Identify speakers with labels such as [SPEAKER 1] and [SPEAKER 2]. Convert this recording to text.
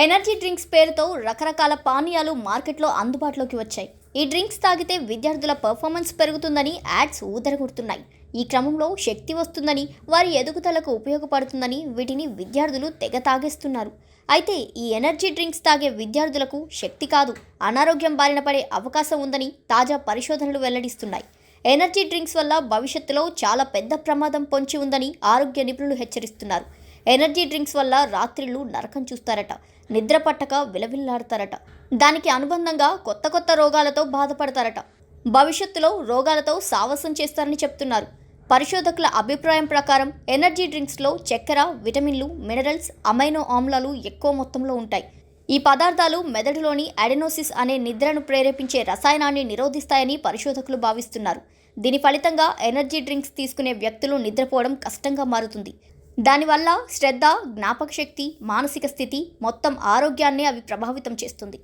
[SPEAKER 1] Energy drinks పేరుతో రకరకాల పానీయాలు మార్కెట్లో అందుబాటులోకి వచ్చాయి. ఈ డ్రింక్స్ తాగితే విద్యార్థుల పర్ఫార్మెన్స్ పెరుగుతుందని యాడ్స్ ఊదరగొడుతున్నాయి. ఈ క్రమంలో శక్తి వస్తుందని, వారి ఎదుగుదలకు ఉపయోగపడుతుందని వీటిని విద్యార్థులు తెగ తాగేస్తున్నారు. అయితే ఈ ఎనర్జీ డ్రింక్స్ తాగే విద్యార్థులకు శక్తి కాదు, అనారోగ్యం బారిన పడే అవకాశం ఉందని తాజా పరిశోధనలు వెల్లడిస్తున్నాయి. ఎనర్జీ డ్రింక్స్ వల్ల భవిష్యత్తులో చాలా పెద్ద ప్రమాదం పొంచి ఉందని ఆరోగ్య నిపుణులు హెచ్చరిస్తున్నారు. ఎనర్జీ డ్రింక్స్ వల్ల రాత్రిళ్ళు నరకం చూస్తారట, నిద్ర పట్టక విలవిల్లాడతారట. దానికి అనుబంధంగా కొత్త కొత్త రోగాలతో బాధపడతారట. భవిష్యత్తులో రోగాలతో సావాసం చేస్తారని చెప్తున్నారు. పరిశోధకుల అభిప్రాయం ప్రకారం ఎనర్జీ డ్రింక్స్లో చక్కెర, విటమిన్లు, మినరల్స్, అమైనో ఆమ్లాలు ఎక్కువ మొత్తంలో ఉంటాయి. ఈ పదార్థాలు మెదడులోని అడెనోసిస్ అనే నిద్రను ప్రేరేపించే రసాయనాన్ని నిరోధిస్తాయని పరిశోధకులు భావిస్తున్నారు. దీని ఫలితంగా ఎనర్జీ డ్రింక్స్ తీసుకునే వ్యక్తులు నిద్రపోవడం కష్టంగా మారుతుంది. దానివల్ల శ్రద్ధ, జ్ఞాపక శక్తి, మానసిక స్థితి, మొత్తం ఆరోగ్యాన్ని అవి ప్రభావితం చేస్తుంది.